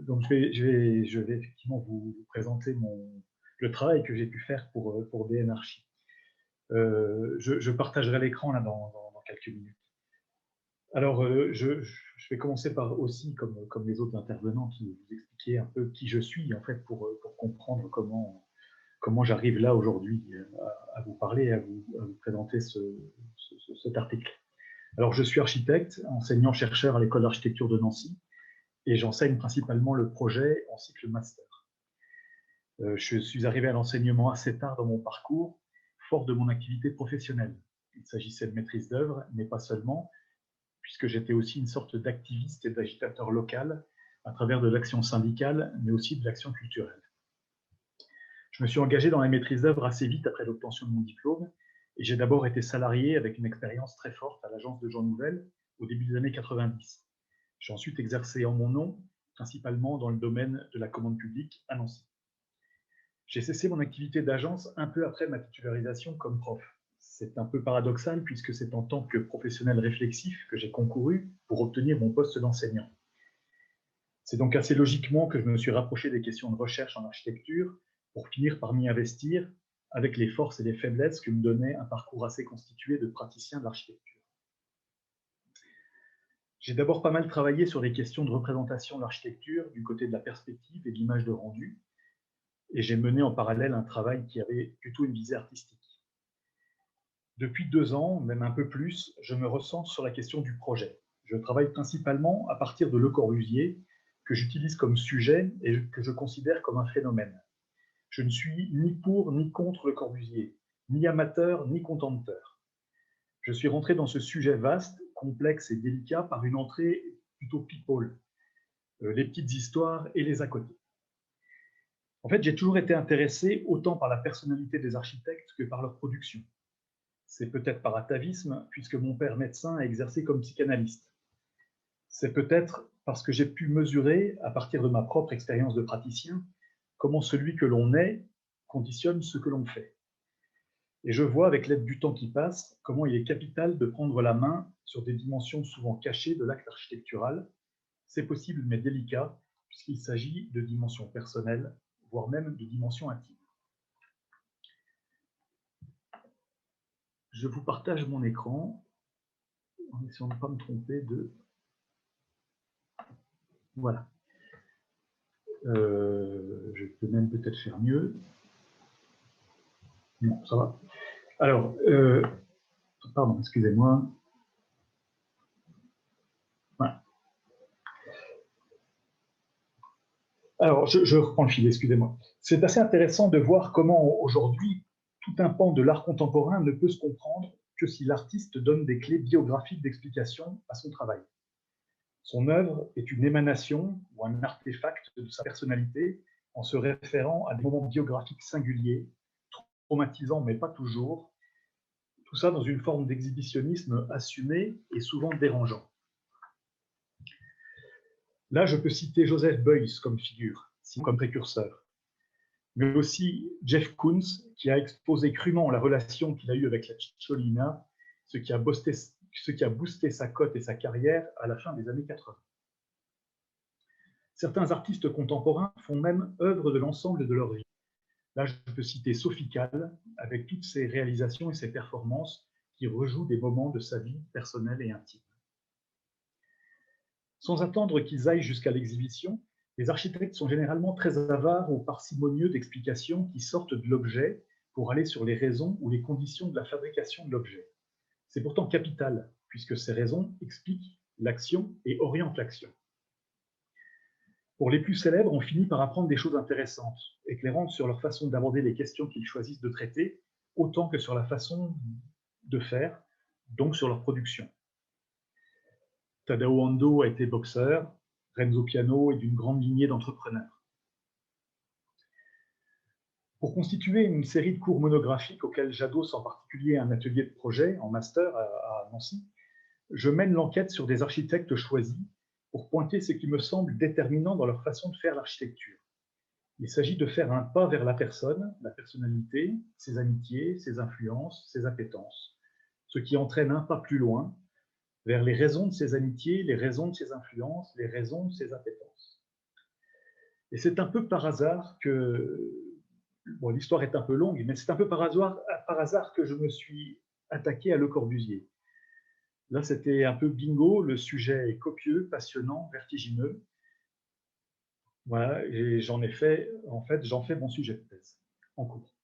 Donc, je vais effectivement vous présenter le travail que j'ai pu faire pour DN Archi. Je partagerai l'écran là dans quelques minutes. Alors, je vais commencer par aussi, comme les autres intervenants, qui vous expliquer un peu qui je suis, en fait, pour comprendre comment j'arrive là aujourd'hui à vous parler, à vous présenter cet article. Alors, je suis architecte, enseignant-chercheur à l'école d'architecture de Nancy, et j'enseigne principalement le projet en cycle master. Je suis arrivé à l'enseignement assez tard dans mon parcours, fort de mon activité professionnelle. Il s'agissait de maîtrise d'œuvre, mais pas seulement, puisque j'étais aussi une sorte d'activiste et d'agitateur local à travers de l'action syndicale, mais aussi de l'action culturelle. Je me suis engagé dans la maîtrise d'œuvre assez vite après l'obtention de mon diplôme, et j'ai d'abord été salarié avec une expérience très forte à l'agence de Jean Nouvel au début des années 90. J'ai ensuite exercé en mon nom, principalement dans le domaine de la commande publique à Nancy. J'ai cessé mon activité d'agence un peu après ma titularisation comme prof. C'est un peu paradoxal puisque c'est en tant que professionnel réflexif que j'ai concouru pour obtenir mon poste d'enseignant. C'est donc assez logiquement que je me suis rapproché des questions de recherche en architecture pour finir par m'y investir avec les forces et les faiblesses que me donnait un parcours assez constitué de praticiens de l'architecture. J'ai d'abord pas mal travaillé sur les questions de représentation de l'architecture du côté de la perspective et de l'image de rendu, et j'ai mené en parallèle un travail qui avait plutôt une visée artistique. Depuis 2 ans, même un peu plus, je me recentre sur la question du projet. Je travaille principalement à partir de Le Corbusier, que j'utilise comme sujet et que je considère comme un phénomène. Je ne suis ni pour ni contre Le Corbusier, ni amateur ni contempteur. Je suis rentré dans ce sujet vaste, complexe et délicat par une entrée plutôt people, les petites histoires et les à côté. En fait, j'ai toujours été intéressé autant par la personnalité des architectes que par leur production. C'est peut-être par atavisme, puisque mon père médecin a exercé comme psychanalyste. C'est peut-être parce que j'ai pu mesurer, à partir de ma propre expérience de praticien, comment celui que l'on est conditionne ce que l'on fait. Et je vois, avec l'aide du temps qui passe, comment il est capital de prendre la main sur des dimensions souvent cachées de l'acte architectural. C'est possible, mais délicat, puisqu'il s'agit de dimensions personnelles, voire même de dimensions intimes. Je vous partage mon écran, en essayant de ne pas me tromper de... Voilà. Je peux même peut-être faire mieux. Non, ça va. Alors, pardon, excusez-moi. Voilà. Alors, je reprends le fil, excusez-moi. C'est assez intéressant de voir comment aujourd'hui, tout un pan de l'art contemporain ne peut se comprendre que si l'artiste donne des clés biographiques d'explication à son travail. Son œuvre est une émanation ou un artefact de sa personnalité en se référant à des moments biographiques singuliers, traumatisants mais pas toujours, tout ça dans une forme d'exhibitionnisme assumé et souvent dérangeant. Là, je peux citer Joseph Beuys comme figure, comme précurseur, mais aussi Jeff Koons, qui a exposé crûment la relation qu'il a eue avec la Cicciolina, ce qui a boosté sa cote et sa carrière à la fin des années 80. Certains artistes contemporains font même œuvre de l'ensemble de leur vie. Là, je peux citer Sophie Calle, avec toutes ses réalisations et ses performances qui rejouent des moments de sa vie personnelle et intime. Sans attendre qu'ils aillent jusqu'à l'exhibition, les architectes sont généralement très avares ou parcimonieux d'explications qui sortent de l'objet pour aller sur les raisons ou les conditions de la fabrication de l'objet. C'est pourtant capital, puisque ces raisons expliquent l'action et orientent l'action. Pour les plus célèbres, on finit par apprendre des choses intéressantes, éclairantes sur leur façon d'aborder les questions qu'ils choisissent de traiter, autant que sur la façon de faire, donc sur leur production. Tadao Ando a été boxeur, Renzo Piano est d'une grande lignée d'entrepreneurs. Pour constituer une série de cours monographiques auxquels j'adosse en particulier un atelier de projet en master à Nancy, je mène l'enquête sur des architectes choisis pour pointer ce qui me semble déterminant dans leur façon de faire l'architecture. Il s'agit de faire un pas vers la personne, la personnalité, ses amitiés, ses influences, ses appétences, ce qui entraîne un pas plus loin vers les raisons de ses amitiés, les raisons de ses influences, les raisons de ses appétences. Et c'est un peu par hasard que, bon, l'histoire est un peu longue, mais c'est un peu par hasard que je me suis attaqué à Le Corbusier. Là, c'était un peu bingo, le sujet est copieux, passionnant, vertigineux. Voilà, et j'en fais mon sujet de thèse en cours.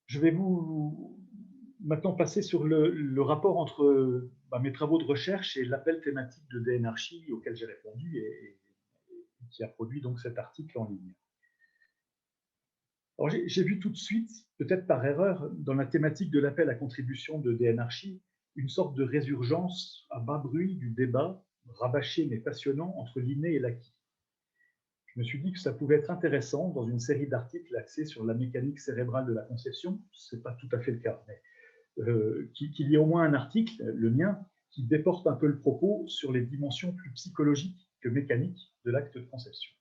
Je vais vous maintenant passer sur le rapport entre mes travaux de recherche et l'appel thématique de DNArchi auquel j'ai répondu et qui a produit donc cet article en ligne. J'ai vu tout de suite, peut-être par erreur, dans la thématique de l'appel à contribution de DNArchi, une sorte de résurgence à bas bruit du débat, rabâché mais passionnant, entre l'inné et l'acquis. Je me suis dit que ça pouvait être intéressant dans une série d'articles axés sur la mécanique cérébrale de la conception. Ce n'est pas tout à fait le cas, mais qu'il y ait au moins un article, le mien, qui déporte un peu le propos sur les dimensions plus psychologiques que mécaniques de l'acte de conception.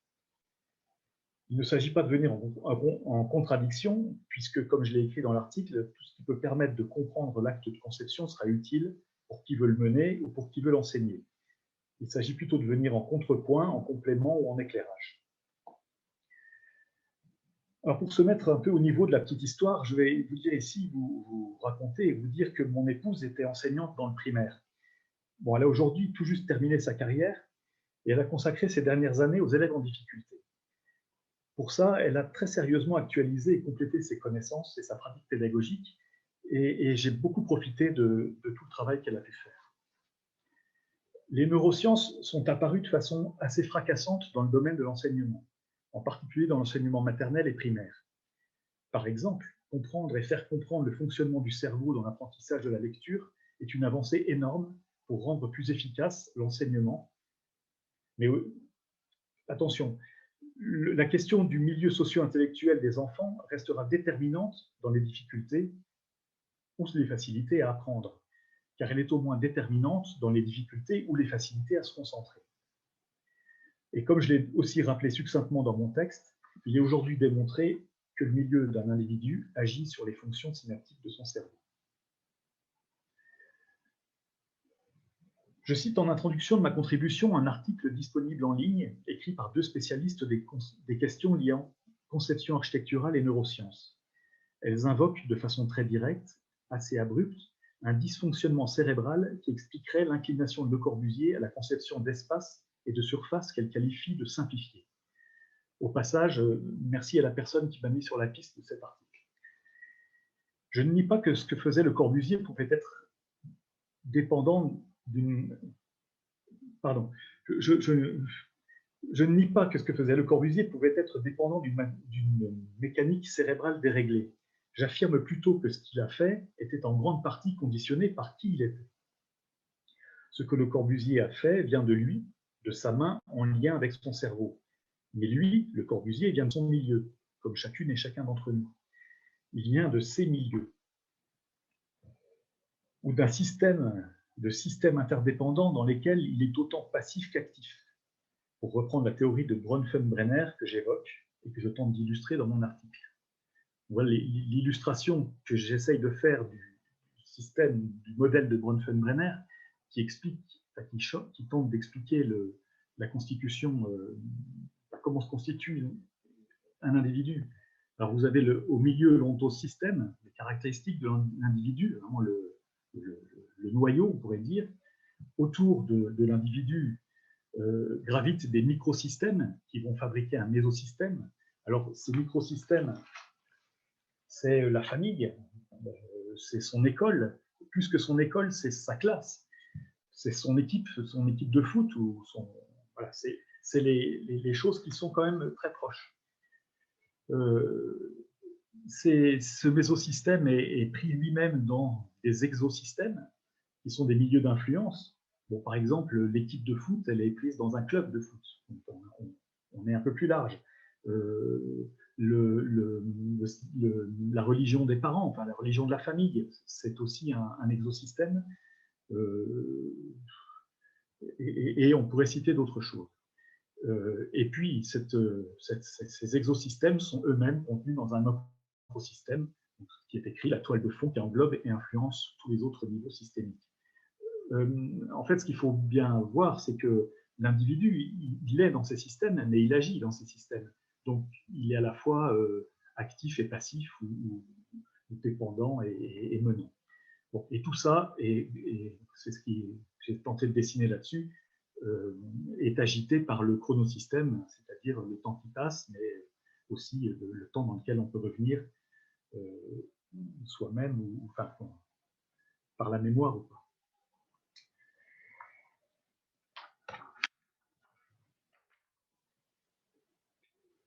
Il ne s'agit pas de venir en contradiction, puisque, comme je l'ai écrit dans l'article, tout ce qui peut permettre de comprendre l'acte de conception sera utile pour qui veut le mener ou pour qui veut l'enseigner. Il s'agit plutôt de venir en contrepoint, en complément ou en éclairage. Alors pour se mettre un peu au niveau de la petite histoire, je vais vous dire ici, vous raconter et vous dire que mon épouse était enseignante dans le primaire. Bon, elle a aujourd'hui tout juste terminé sa carrière et elle a consacré ses dernières années aux élèves en difficulté. Pour ça, elle a très sérieusement actualisé et complété ses connaissances et sa pratique pédagogique et j'ai beaucoup profité de tout le travail qu'elle a fait faire. Les neurosciences sont apparues de façon assez fracassante dans le domaine de l'enseignement, en particulier dans l'enseignement maternel et primaire. Par exemple, comprendre et faire comprendre le fonctionnement du cerveau dans l'apprentissage de la lecture est une avancée énorme pour rendre plus efficace l'enseignement. Mais attention, la question du milieu socio-intellectuel des enfants restera déterminante dans les difficultés ou les facilités à apprendre, car elle est au moins déterminante dans les difficultés ou les facilités à se concentrer. Et comme je l'ai aussi rappelé succinctement dans mon texte, il est aujourd'hui démontré que le milieu d'un individu agit sur les fonctions synaptiques de son cerveau. Je cite en introduction de ma contribution un article disponible en ligne, écrit par deux spécialistes des questions liées à conception architecturale et neurosciences. Elles invoquent de façon très directe, assez abrupte, un dysfonctionnement cérébral qui expliquerait l'inclination de Le Corbusier à la conception d'espace et de surface qu'elle qualifie de simplifiée. Au passage, merci à la personne qui m'a mis sur la piste de cet article. Je ne nie pas que ce que faisait Le Corbusier pouvait être dépendant d'une... Pardon. Je ne nie pas que ce que faisait Le Corbusier pouvait être dépendant d'une mécanique cérébrale déréglée. J'affirme plutôt que ce qu'il a fait était en grande partie conditionné par qui il était. Ce que Le Corbusier a fait vient de lui, de sa main en lien avec son cerveau. Mais lui, Le Corbusier, vient de son milieu, comme chacune et chacun d'entre nous. Il vient de ses milieux, ou d'un système de systèmes interdépendants dans lesquels il est autant passif qu'actif, pour reprendre la théorie de Bronfenbrenner que j'évoque et que je tente d'illustrer dans mon article. Voilà l'illustration que j'essaye de faire du système, du modèle de Bronfenbrenner, qui explique, qui tente d'expliquer la constitution, comment se constitue un individu. Alors vous avez au milieu l'ontosystème, les caractéristiques de l'individu, vraiment le noyau, on pourrait dire. Autour de l'individu gravitent des microsystèmes qui vont fabriquer un mésosystème. Alors ces microsystèmes, c'est la famille, c'est son école. Plus que son école, c'est sa classe. C'est son équipe de foot. Voilà, c'est les choses qui sont quand même très proches. Ce mésosystème est pris lui-même dans des exosystèmes qui sont des milieux d'influence. Bon, par exemple, l'équipe de foot, elle est prise dans un club de foot. Donc, on est un peu plus large. La religion des parents, enfin la religion de la famille, c'est aussi un exosystème. Et on pourrait citer d'autres choses. Et puis, ces exosystèmes sont eux-mêmes contenus dans un macrosystème qui est écrit la toile de fond qui englobe et influence tous les autres niveaux systémiques. En fait, ce qu'il faut bien voir, c'est que l'individu, il est dans ces systèmes, mais il agit dans ces systèmes. Donc, il est à la fois actif et passif, ou dépendant et menant. Bon, et tout ça, et c'est ce que j'ai tenté de dessiner là-dessus, est agité par le chronosystème, c'est-à-dire le temps qui passe, mais aussi le temps dans lequel on peut revenir soi-même, ou enfin, par la mémoire ou pas.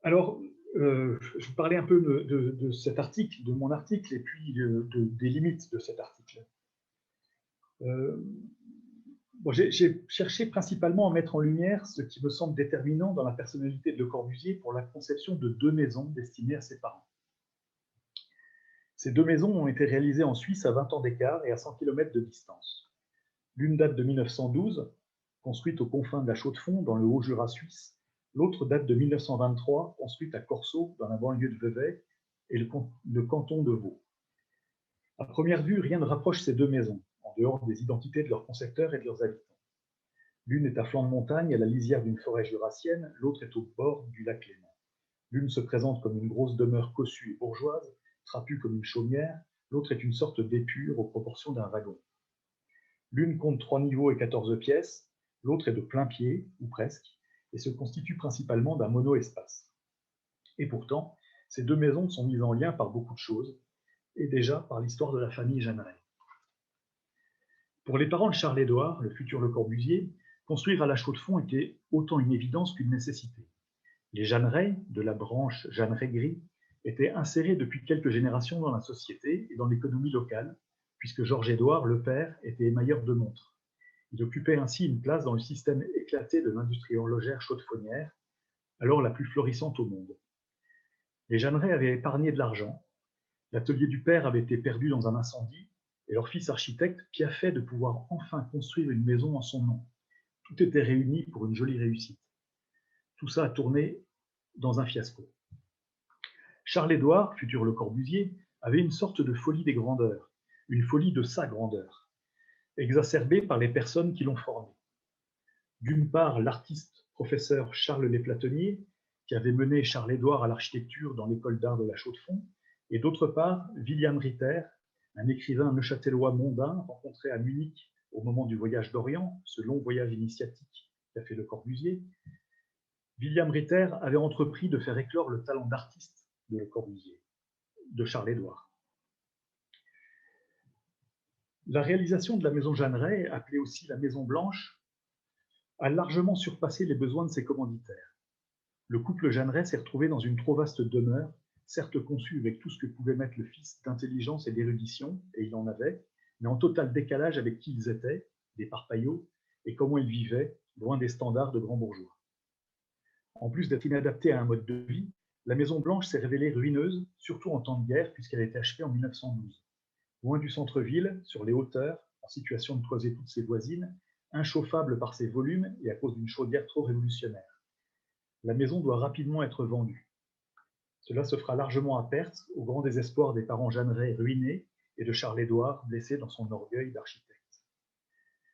Alors, je vous parlais un peu de cet article, de mon article, et puis des limites de cet article. Bon, j'ai cherché principalement à mettre en lumière ce qui me semble déterminant dans la personnalité de Le Corbusier pour la conception de deux maisons destinées à ses parents. Ces deux maisons ont été réalisées en Suisse à 20 ans d'écart et à 100 km de distance. L'une date de 1912, construite aux confins de la Chaux-de-Fonds, dans le Haut-Jura suisse. L'autre date de 1923, construite à Corseau, dans la banlieue de Vevey, et le canton de Vaud. À première vue, rien ne rapproche ces deux maisons, en dehors des identités de leurs concepteurs et de leurs habitants. L'une est à flanc de montagne, à la lisière d'une forêt jurassienne, l'autre est au bord du lac Léman. L'une se présente comme une grosse demeure cossue et bourgeoise, trapue comme une chaumière, l'autre est une sorte d'épure aux proportions d'un wagon. L'une compte 3 niveaux et 14 pièces, l'autre est de plein pied, ou presque, et se constitue principalement d'un mono-espace. Et pourtant, ces deux maisons sont mises en lien par beaucoup de choses, et déjà par l'histoire de la famille Jeanneret. Pour les parents de Charles-Édouard, le futur Le Corbusier, construire à la Chaux-de-Fonds était autant une évidence qu'une nécessité. Les Jeanneret, de la branche Jeanneret-Gris, étaient insérés depuis quelques générations dans la société et dans l'économie locale, puisque Georges-Édouard, le père, était émailleur de montres. Il occupait ainsi une place dans le système éclaté de l'industrie horlogère chaudefonnière, alors la plus florissante au monde. Les Jeanneret avaient épargné de l'argent, l'atelier du père avait été perdu dans un incendie, et leur fils architecte piaffait de pouvoir enfin construire une maison en son nom. Tout était réuni pour une jolie réussite. Tout ça a tourné dans un fiasco. Charles-Édouard, futur Le Corbusier, avait une sorte de folie des grandeurs, une folie de sa grandeur, exacerbée par les personnes qui l'ont formé. D'une part, l'artiste professeur Charles Lesplatonier, qui avait mené Charles-Édouard à l'architecture dans l'école d'art de la Chaux-de-Fonds, et d'autre part, William Ritter, un écrivain neuchâtelois mondain rencontré à Munich au moment du voyage d'Orient, ce long voyage initiatique qu'a fait Le Corbusier. William Ritter avait entrepris de faire éclore le talent d'artiste de Le Corbusier, de Charles-Édouard. La réalisation de la maison Jeanneret, appelée aussi la Maison Blanche, a largement surpassé les besoins de ses commanditaires. Le couple Jeanneret s'est retrouvé dans une trop vaste demeure, certes conçue avec tout ce que pouvait mettre le fils d'intelligence et d'érudition, et il en avait, mais en total décalage avec qui ils étaient, des parpaillots, et comment ils vivaient, loin des standards de grands bourgeois. En plus d'être inadaptée à un mode de vie, la Maison Blanche s'est révélée ruineuse, surtout en temps de guerre, puisqu'elle a été achevée en 1912. Loin du centre-ville, sur les hauteurs, en situation de toiser toutes ses voisines, inchauffable par ses volumes et à cause d'une chaudière trop révolutionnaire. La maison doit rapidement être vendue. Cela se fera largement à perte, au grand désespoir des parents Jeanneret ruinés et de Charles-Édouard blessé dans son orgueil d'architecte.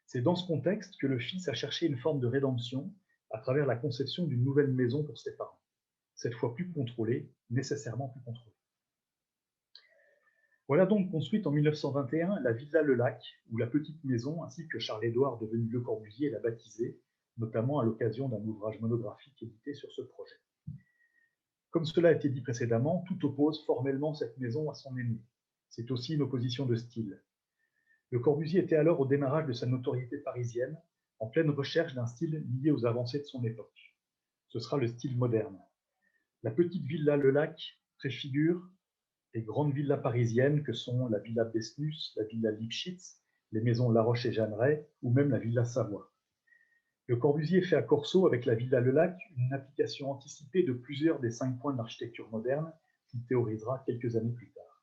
C'est dans ce contexte que le fils a cherché une forme de rédemption à travers la conception d'une nouvelle maison pour ses parents, cette fois plus contrôlée, nécessairement plus contrôlée. Voilà donc construite en 1921 la Villa Le Lac, ou la petite maison, ainsi que Charles-Édouard, devenu Le Corbusier, l'a baptisée, notamment à l'occasion d'un ouvrage monographique édité sur ce projet. Comme cela a été dit précédemment, tout oppose formellement cette maison à son aîné. C'est aussi une opposition de style. Le Corbusier était alors au démarrage de sa notoriété parisienne, en pleine recherche d'un style lié aux avancées de son époque. Ce sera le style moderne. La petite villa Le Lac préfigure les grandes villas parisiennes que sont la villa Besnus, la villa Lipschitz, les maisons Laroche et Jeanneret, ou même la villa Savoie. Le Corbusier fait à Corseau, avec la Villa Le Lac, une application anticipée de plusieurs des 5 points de l'architecture moderne qu'il théorisera quelques années plus tard.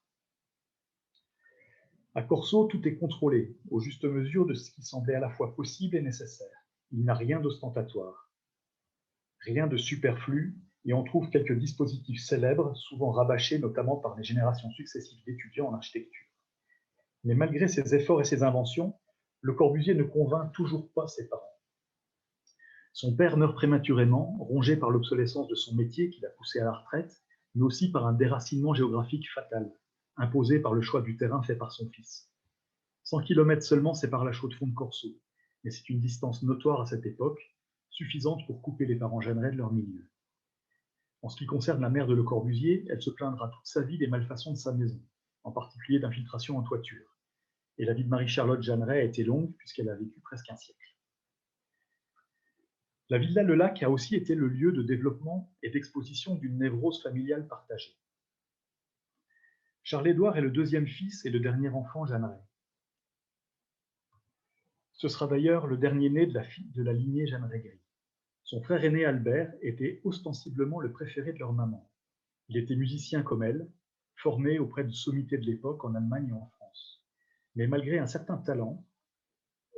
À Corseau, tout est contrôlé, au juste mesure de ce qui semblait à la fois possible et nécessaire. Il n'y a rien d'ostentatoire, rien de superflu, et on trouve quelques dispositifs célèbres, souvent rabâchés notamment par les générations successives d'étudiants en architecture. Mais malgré ses efforts et ses inventions, Le Corbusier ne convainc toujours pas ses parents. Son père meurt prématurément, rongé par l'obsolescence de son métier qui l'a poussé à la retraite, mais aussi par un déracinement géographique fatal, imposé par le choix du terrain fait par son fils. 100 km seulement séparent la Chaux-de-Fonds de Corso, mais c'est une distance notoire à cette époque, suffisante pour couper les parents Jeanneret de leur milieu. En ce qui concerne la mère de Le Corbusier, elle se plaindra toute sa vie des malfaçons de sa maison, en particulier d'infiltration en toiture. Et la vie de Marie-Charlotte Jeanneret a été longue puisqu'elle a vécu presque un siècle. La Villa Le Lac a aussi été le lieu de développement et d'exposition d'une névrose familiale partagée. Charles-Édouard est le deuxième fils et le dernier enfant Jeanneret. Ce sera d'ailleurs le dernier né de la lignée Jeanneret-Gris. Son frère aîné Albert était ostensiblement le préféré de leur maman. Il était musicien comme elle, formé auprès de sommités de l'époque en Allemagne et en France. Mais malgré un certain talent,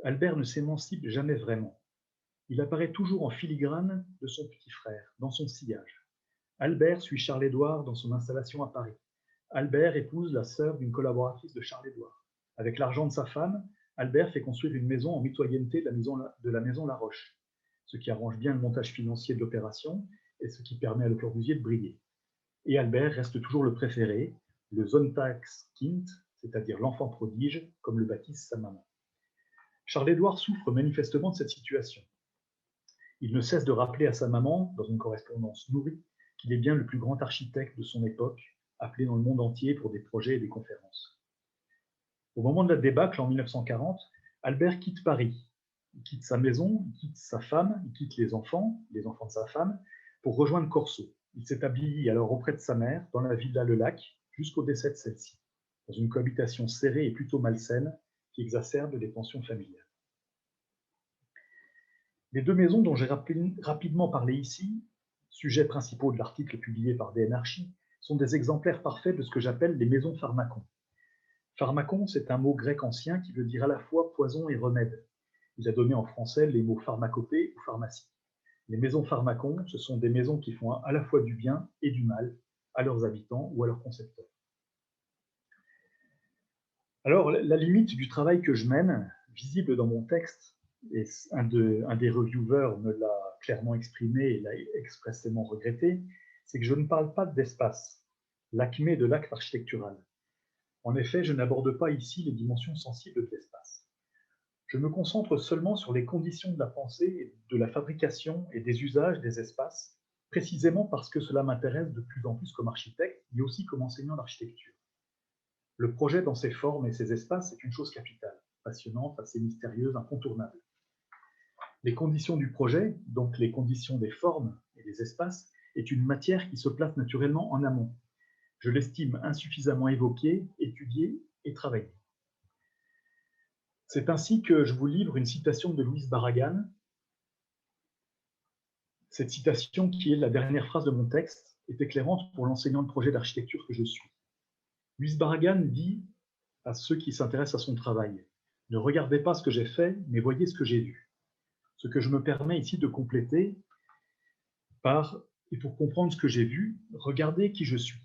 Albert ne s'émancipe jamais vraiment. Il apparaît toujours en filigrane de son petit frère, dans son sillage. Albert suit Charles-Édouard dans son installation à Paris. Albert épouse la sœur d'une collaboratrice de Charles-Édouard. Avec l'argent de sa femme, Albert fait construire une maison en mitoyenneté de la maison Laroche, ce qui arrange bien le montage financier de l'opération et ce qui permet à Le Corbusier de briller. Et Albert reste toujours le préféré, le Sonntagskind, c'est-à-dire l'enfant prodige, comme le baptise sa maman. Charles-Édouard souffre manifestement de cette situation. Il ne cesse de rappeler à sa maman, dans une correspondance nourrie, qu'il est bien le plus grand architecte de son époque, appelé dans le monde entier pour des projets et des conférences. Au moment de la débâcle, en 1940, Albert quitte Paris. Il quitte sa maison, il quitte sa femme, il quitte les enfants de sa femme, pour rejoindre Corso. Il s'établit alors auprès de sa mère, dans la villa Le Lac, jusqu'au décès de celle-ci, dans une cohabitation serrée et plutôt malsaine qui exacerbe les tensions familiales. Les deux maisons dont j'ai rapidement parlé ici, sujets principaux de l'article publié par DNarchi, sont des exemplaires parfaits de ce que j'appelle les maisons pharmacon. Pharmacon, c'est un mot grec ancien qui veut dire à la fois poison et remède. Il a donné en français les mots pharmacopée ou pharmacie. Les maisons pharmacon, ce sont des maisons qui font à la fois du bien et du mal à leurs habitants ou à leurs concepteurs. Alors, la limite du travail que je mène, visible dans mon texte, et un des reviewers me l'a clairement exprimé et l'a expressément regretté, c'est que je ne parle pas d'espace, l'acmé de l'acte architectural. En effet, je n'aborde pas ici les dimensions sensibles de l'espace. Je me concentre seulement sur les conditions de la pensée, de la fabrication et des usages des espaces, précisément parce que cela m'intéresse de plus en plus comme architecte, mais aussi comme enseignant d'architecture. Le projet dans ses formes et ses espaces est une chose capitale, passionnante, assez mystérieuse, incontournable. Les conditions du projet, donc les conditions des formes et des espaces, est une matière qui se place naturellement en amont. Je l'estime insuffisamment évoquée, étudiée et travaillée. C'est ainsi que je vous livre une citation de Louise Barragan. Cette citation, qui est la dernière phrase de mon texte, est éclairante pour l'enseignant de projet d'architecture que je suis. Louise Barragan dit à ceux qui s'intéressent à son travail, « Ne regardez pas ce que j'ai fait, mais voyez ce que j'ai vu ». Ce que je me permets ici de compléter par « et pour comprendre ce que j'ai vu, regardez qui je suis ».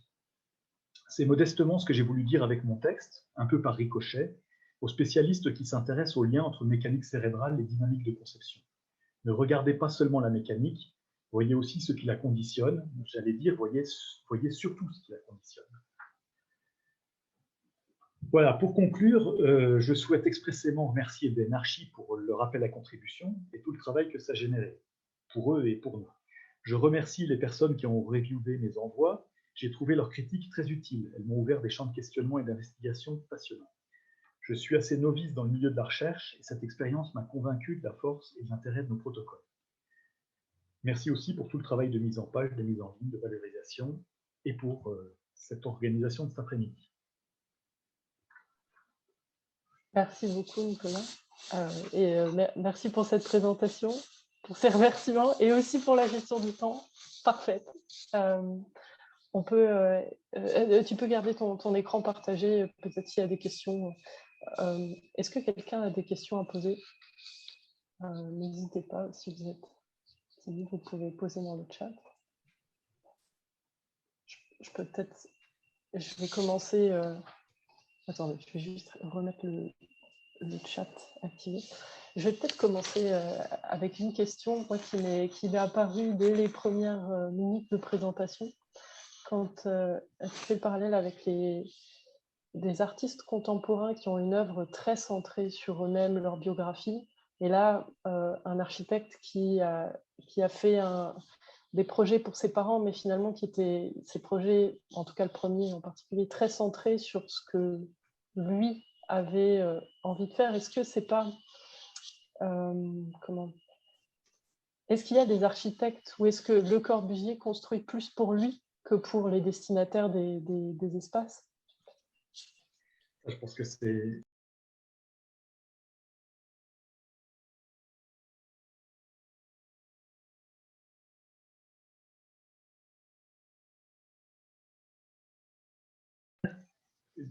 C'est modestement ce que j'ai voulu dire avec mon texte, un peu par ricochet, aux spécialistes qui s'intéressent aux liens entre mécanique cérébrale et dynamique de conception. Ne regardez pas seulement la mécanique, voyez aussi ce qui la conditionne, j'allais dire, voyez surtout ce qui la conditionne. Voilà, pour conclure, je souhaite expressément remercier DNarchi pour le rappel à contribution et tout le travail que ça a généré, pour eux et pour nous. Je remercie les personnes qui ont reviewé mes envois. J'ai trouvé leurs critiques très utiles. Elles m'ont ouvert des champs de questionnement et d'investigation passionnants. Je suis assez novice dans le milieu de la recherche et cette expérience m'a convaincu de la force et de l'intérêt de nos protocoles. Merci aussi pour tout le travail de mise en page, de mise en ligne, de valorisation et pour cette organisation de cet après-midi. Merci beaucoup, Nicolas. Merci pour cette présentation, pour ces remerciements et aussi pour la gestion du temps parfaite. Tu peux garder ton écran partagé, peut-être s'il y a des questions. Est-ce que quelqu'un a des questions à poser? N'hésitez pas, si vous pouvez poser dans le chat. Je vais commencer. Attendez, je vais juste remettre le chat activé. Je vais peut-être commencer avec une question moi, qui m'est apparue dès les premières minutes de présentation, quand tu fais le parallèle avec des artistes contemporains qui ont une œuvre très centrée sur eux-mêmes, leur biographie, et là, un architecte qui a fait des projets pour ses parents, mais finalement qui étaient ces projets, en tout cas le premier en particulier, très centrés sur ce que lui avait envie de faire. Est-ce que c'est pas... comment Est-ce qu'il y a des architectes ou est-ce que Le Corbusier construit plus pour lui que pour les destinataires des espaces? Je pense que c'est...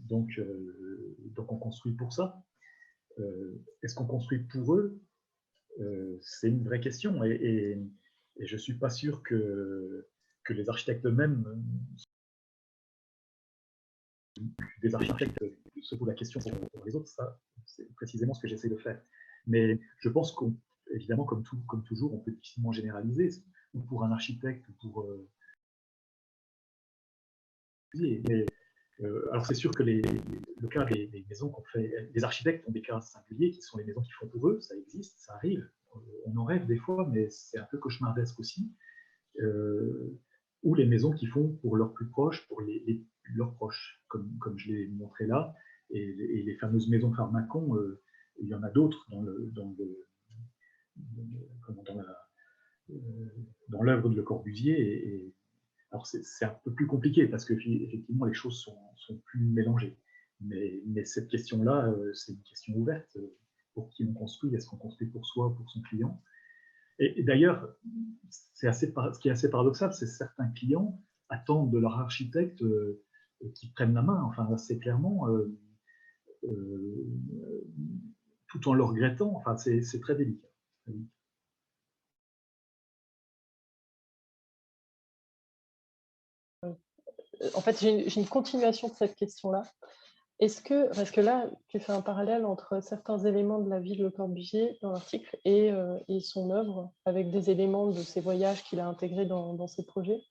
Donc on construit pour ça. Est-ce qu'on construit pour eux? C'est une vraie question. Et je ne suis pas sûr que les architectes eux-mêmes, des architectes, se posent la question pour les autres. Ça, c'est précisément ce que j'essaie de faire. Mais je pense qu'évidemment, comme toujours, on peut difficilement généraliser, ou pour un architecte, ou pour... mais, alors c'est sûr que le cas des maisons qu'on fait, les architectes ont des cas singuliers qui sont les maisons qu'ils font pour eux, ça existe, ça arrive. On en rêve des fois, mais c'est un peu cauchemardesque aussi. Ou les maisons qu'ils font pour leurs plus proches, pour leurs proches, comme je l'ai montré là. Et les fameuses maisons Pharmacon, il y en a d'autres dans l'œuvre de Le Corbusier. Alors c'est un peu plus compliqué parce que effectivement les choses sont plus mélangées. Mais cette question-là, c'est une question ouverte. Pour qui on construit? Est-ce qu'on construit pour soi ou pour son client? Et d'ailleurs, ce qui est assez paradoxal, c'est que certains clients attendent de leur architecte qu'ils prennent la main, enfin assez clairement, tout en le regrettant. Enfin, c'est très délicat. En fait, j'ai une continuation de cette question-là. Parce que là, tu fais un parallèle entre certains éléments de la vie de Le Corbusier dans l'article et son œuvre, avec des éléments de ses voyages qu'il a intégrés dans ses projets.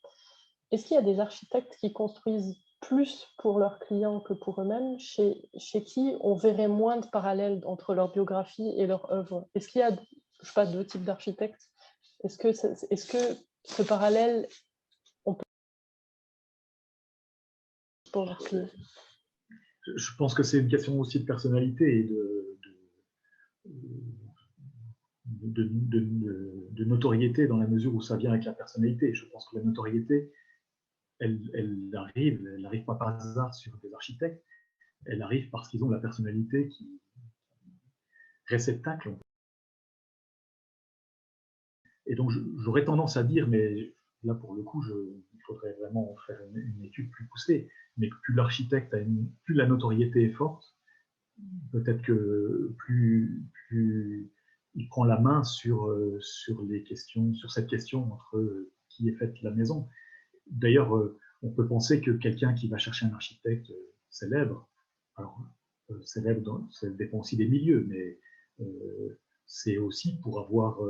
Est-ce qu'il y a des architectes qui construisent plus pour leurs clients que pour eux-mêmes, chez qui on verrait moins de parallèles entre leur biographie et leur œuvre? Est-ce qu'il y a, je sais pas, deux types d'architectes? Est-ce que ce parallèle, on peut pour leurs clients? Je pense que c'est une question aussi de personnalité et de notoriété dans la mesure où ça vient avec la personnalité. Je pense que la notoriété, elle n'arrive pas par hasard sur des architectes, elle arrive parce qu'ils ont la personnalité qui réceptacle. Et donc j'aurais tendance à dire, mais là pour le coup, il faudrait vraiment faire une étude plus poussée, mais que plus l'architecte plus la notoriété est forte, peut-être que plus il prend la main sur cette question entre qui est faite la maison. D'ailleurs, on peut penser que quelqu'un qui va chercher un architecte célèbre, alors célèbre, ça dépend aussi des milieux, mais c'est aussi pour avoir...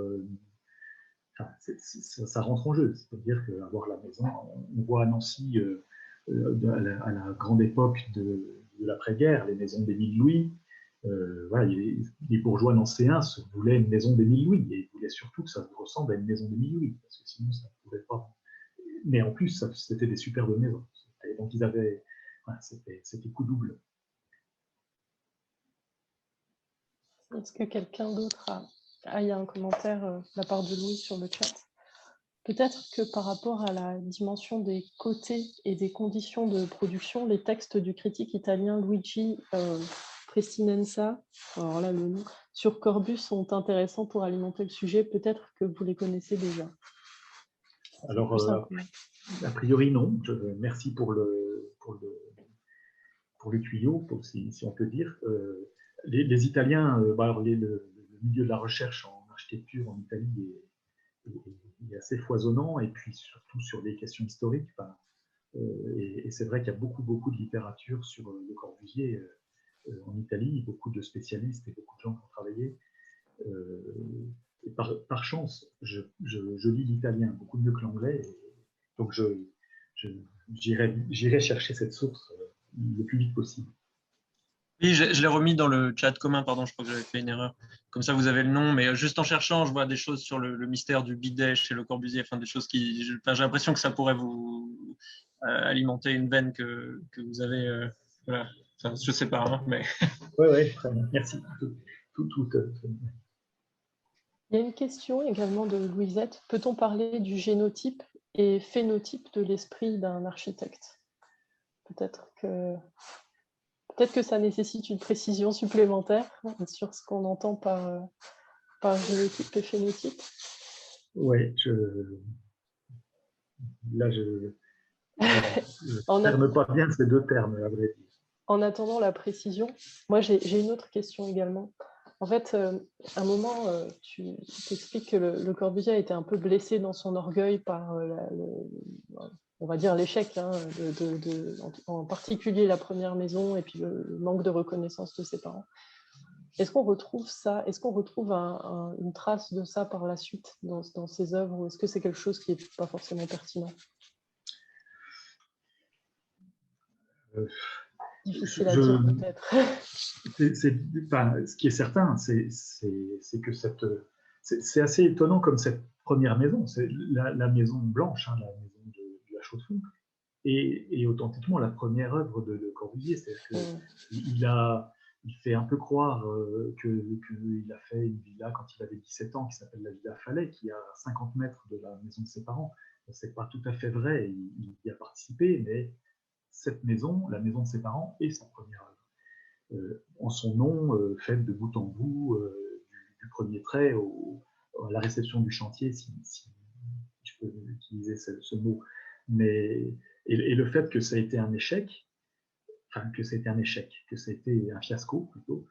Enfin, ça rentre en jeu, c'est-à-dire qu'avoir la maison, on voit à Nancy, à la grande époque de l'après-guerre, les maisons d'Émile Louis, voilà, les bourgeois nancéens se voulaient une maison d'Émile Louis, et ils voulaient surtout que ça ressemble à une maison d'Émile Louis, parce que sinon ça ne pouvait pas. Mais en plus, c'était des superbes maisons. Donc ils avaient, voilà, c'était coup double. Est-ce que quelqu'un d'autre a... Ah, il y a un commentaire de la part de Louis sur le chat. Peut-être que par rapport à la dimension des côtés et des conditions de production, les textes du critique italien Luigi Prestinenza, alors là le nom, sur Corbus sont intéressants pour alimenter le sujet. Peut-être que vous les connaissez déjà. Alors, a priori non. Merci pour le tuyau, si on peut dire. Les Italiens, alors le milieu de la recherche en architecture en Italie est assez foisonnant, et puis surtout sur des questions historiques. Et c'est vrai qu'il y a beaucoup de littérature sur Le Corbusier en Italie, beaucoup de spécialistes et beaucoup de gens qui ont travaillé. Et par chance, je lis l'italien beaucoup mieux que l'anglais, donc j'irai chercher cette source le plus vite possible. Oui, je l'ai remis dans le chat commun, pardon, je crois que j'avais fait une erreur. Comme ça, vous avez le nom, mais juste en cherchant, je vois des choses sur le mystère du bidet chez Le Corbusier, enfin des choses qui, j'ai l'impression que ça pourrait vous alimenter une veine que vous avez. Voilà. Enfin, je sais pas, hein, mais. Oui, très bien, merci. Il y a une question également de Louisette. Peut-on parler du génotype et phénotype de l'esprit d'un architecte? Peut-être que ça nécessite une précision supplémentaire sur ce qu'on entend par génotype et phénotype. Oui, là, je ne ferme pas bien ces deux termes, à vrai dire. En attendant la précision, moi j'ai une autre question également. En fait, à un moment, tu t'expliques que le Corbusier a été un peu blessé dans son orgueil par, on va dire, l'échec, hein, en particulier la première maison et puis le manque de reconnaissance de ses parents. Est-ce qu'on retrouve ça? Est-ce qu'on retrouve une trace de ça par la suite dans ses œuvres, ou est-ce que c'est quelque chose qui n'est pas forcément pertinent? Difficile à dire peut-être. Ce qui est certain, c'est que c'est assez étonnant comme cette première maison, c'est la maison blanche, hein, la maison de la Chaux-de-Fonds, et authentiquement la première œuvre de Corbusier. C'est-à-dire qu'il fait un peu croire qu'il a fait une villa quand il avait 17 ans qui s'appelle la Villa Fallet, qui est à 50 mètres de la maison de ses parents. C'est pas tout à fait vrai, il y a participé, mais cette maison, la maison de ses parents, est sa première œuvre. En son nom, faite de bout en bout, du premier trait à la réception du chantier, si je peux utiliser ce mot. Mais, et le fait que ça a été un échec, que ça a été un fiasco plutôt,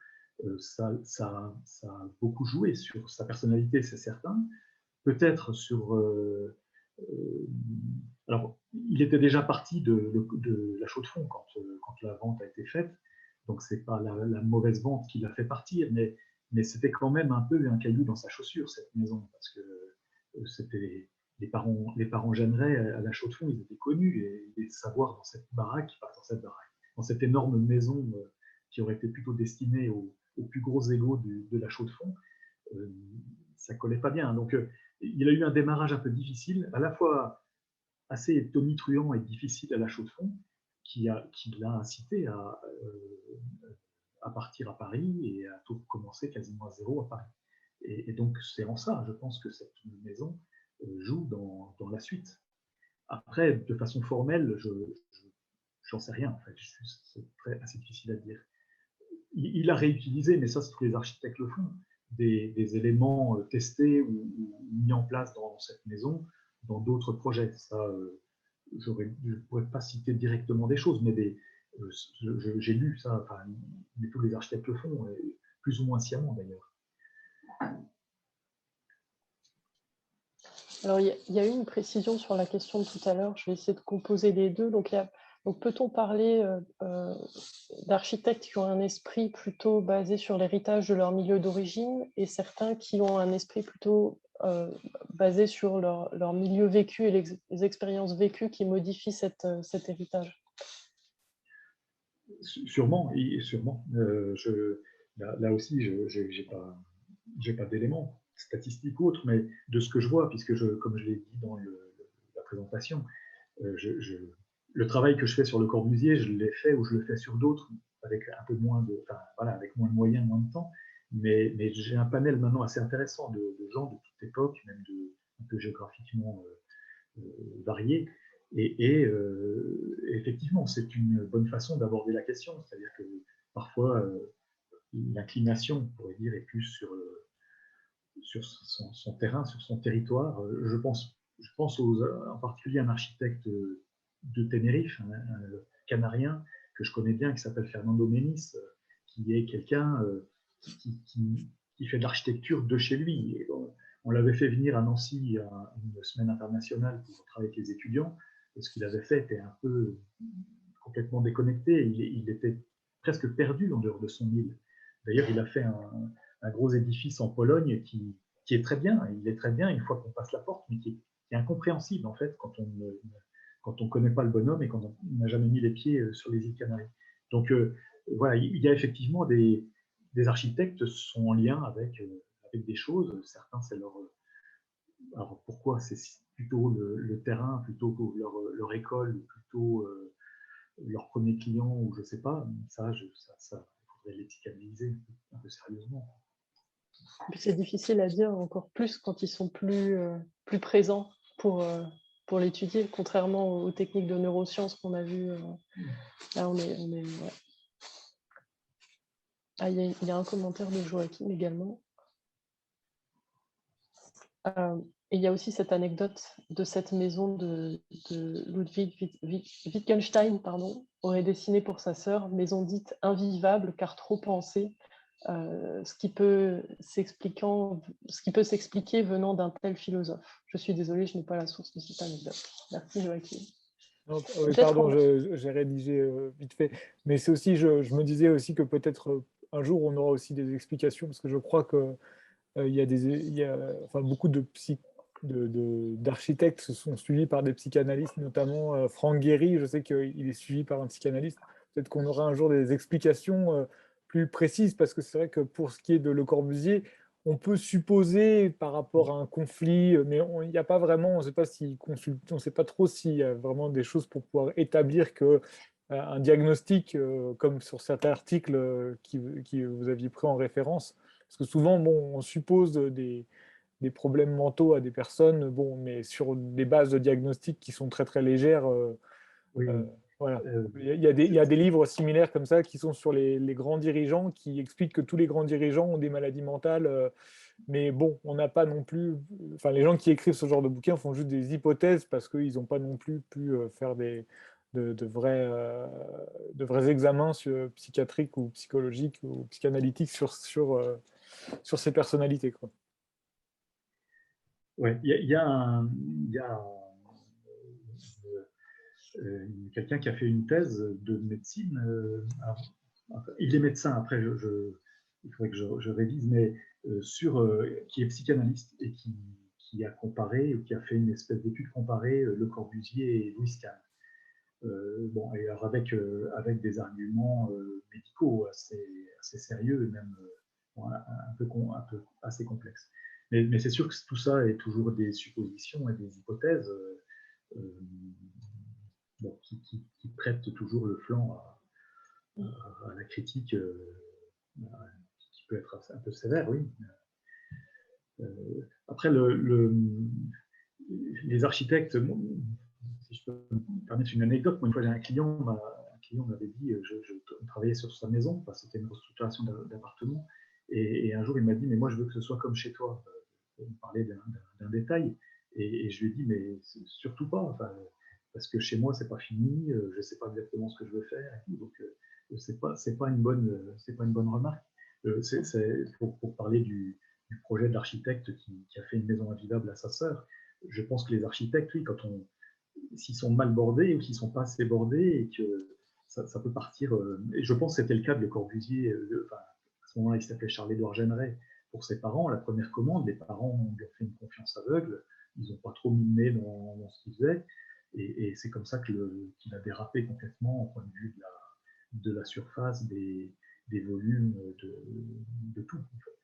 ça a beaucoup joué sur sa personnalité, c'est certain. Peut-être sur... alors, il était déjà parti de la Chaux-de-Fonds quand la vente a été faite, donc c'est pas la mauvaise vente qui l'a fait partir, mais c'était quand même un peu un caillou dans sa chaussure, cette maison, parce que c'était les parents Jeanneret à la Chaux-de-Fonds, ils étaient connus, et les savoirs dans cette baraque, dans cette énorme maison qui aurait été plutôt destinée aux plus gros égaux de la Chaux-de-Fonds, ça collait pas bien. Donc, il a eu un démarrage un peu difficile, à la fois assez tonitruant et difficile à la Chaux-de-Fonds, qui l'a incité à partir à Paris et à tout recommencer quasiment à zéro à Paris. Et donc, c'est en ça, je pense, que cette maison joue dans la suite. Après, de façon formelle, j'en sais rien, en fait. C'est assez difficile à dire. Il a réutilisé, mais ça, tous les architectes le font, des éléments testés ou mis en place dans cette maison, dans d'autres projets. Ça, je ne pourrais pas citer directement des choses, mais j'ai lu ça, mais tous les architectes le font, plus ou moins sciemment d'ailleurs. Alors, il y a eu une précision sur la question de tout à l'heure. Je vais essayer de composer les deux. Donc peut-on parler d'architectes qui ont un esprit plutôt basé sur l'héritage de leur milieu d'origine, et certains qui ont un esprit plutôt basé sur leur milieu vécu et les expériences vécues qui modifient cet héritage? Sûrement. Là aussi, je n'ai pas d'éléments statistiques ou autres, mais de ce que je vois, puisque comme je l'ai dit dans la présentation, le travail que je fais sur Le Corbusier, je l'ai fait ou je le fais sur d'autres avec un peu moins avec moins de moyens, moins de temps, mais j'ai un panel maintenant assez intéressant de gens de toute époque, même un peu géographiquement variés. Et effectivement, c'est une bonne façon d'aborder la question, c'est-à-dire que parfois l'inclination, on pourrait dire, est plus sur son terrain, sur son territoire. Je pense en particulier à un architecte de Tenerife, un Canarien que je connais bien, qui s'appelle Fernando Menis, qui est quelqu'un qui fait de l'architecture de chez lui. Et on l'avait fait venir à Nancy à une semaine internationale pour travailler avec les étudiants. Et ce qu'il avait fait était un peu complètement déconnecté. Il était presque perdu en dehors de son île. D'ailleurs, il a fait un gros édifice en Pologne qui est très bien. Il est très bien une fois qu'on passe la porte, mais qui est incompréhensible en fait quand on ne connaît pas le bonhomme et quand on n'a jamais mis les pieds sur les îles Canaries. Donc voilà, il y a effectivement des architectes sont en lien avec des choses. Certains, c'est leur... Alors pourquoi c'est plutôt le terrain, plutôt que leur école, plutôt leur premier client, ou je ne sais pas. Ça, il faudrait les psychanalyser un peu sérieusement. C'est difficile à dire encore plus quand ils sont plus présents pour l'étudier, contrairement aux techniques de neurosciences qu'on a vues. Là, ouais. Ah, il y a un commentaire de Joachim également. Et il y a aussi cette anecdote de cette maison de Ludwig Wittgenstein, aurait dessiné pour sa sœur, maison dite invivable car trop pensée, ce qui peut s'expliquer venant d'un tel philosophe. Je suis désolée, je n'ai pas la source de cette anecdote. Merci Joachim. Non, oui, pardon, j'ai rédigé vite fait. Mais c'est aussi, je me disais aussi que peut-être un jour on aura aussi des explications, parce que je crois que enfin, beaucoup d'architectes sont suivis par des psychanalystes, notamment Franck Gehry, je sais qu'il est suivi par un psychanalyste. Peut-être qu'on aura un jour des explications plus précises, parce que c'est vrai que pour ce qui est de Le Corbusier, on peut supposer par rapport à un conflit, mais il n'y a pas vraiment, on ne sait pas on sait pas trop s'il y a vraiment des choses pour pouvoir établir que un diagnostic, comme sur certains articles qui vous aviez pris en référence. Parce que souvent, bon, on suppose des problèmes mentaux à des personnes, bon, mais sur des bases de diagnostic qui sont très très légères. Oui. Voilà. Il y a des livres similaires comme ça qui sont sur les grands dirigeants, qui expliquent que tous les grands dirigeants ont des maladies mentales. Mais bon, on n'a pas non plus... Enfin, les gens qui écrivent ce genre de bouquins font juste des hypothèses parce qu'ils n'ont pas non plus pu faire de vrais examens psychiatriques ou psychologiques ou psychanalytiques sur ces personnalités, quoi. Ouais, il y a quelqu'un qui a fait une thèse de médecine. Il est médecin, après, il faudrait que je révise, mais qui est psychanalyste et qui a comparé, ou qui a fait une espèce d'étude comparée Le Corbusier et Louis Kahn. Bon, et alors avec des arguments médicaux assez sérieux et même un peu assez complexes. Mais c'est sûr que tout ça est toujours des suppositions et des hypothèses bon, qui prêtent toujours le flanc à la critique qui peut être un peu sévère, oui. Après, les architectes, si je peux me permettre une anecdote, moi, une fois j'ai un client m'avait dit, je travaillais sur sa maison, enfin, c'était une restructuration d'appartement, et un jour il m'a dit, mais moi je veux que ce soit comme chez toi. On parlait d'un détail, et je lui ai dit, mais surtout pas, enfin, parce que chez moi c'est pas fini, je ne sais pas exactement ce que je veux faire, et tout, donc c'est pas une bonne remarque. Pour parler du projet de l'architecte qui a fait une maison invivable à sa sœur, je pense que les architectes, oui, s'ils sont mal bordés ou s'ils sont pas assez bordés, et que ça peut partir. Et je pense que c'était le cas de Le Corbusier. À ce moment-là, il s'appelait Charles-Édouard Jeanneret. Pour ses parents, la première commande, les parents lui ont fait une confiance aveugle. Ils n'ont pas trop mis le nez dans ce qu'ils faisaient. Et c'est comme ça qu'il a dérapé complètement au point de vue de la surface, des volumes, de tout. En fait.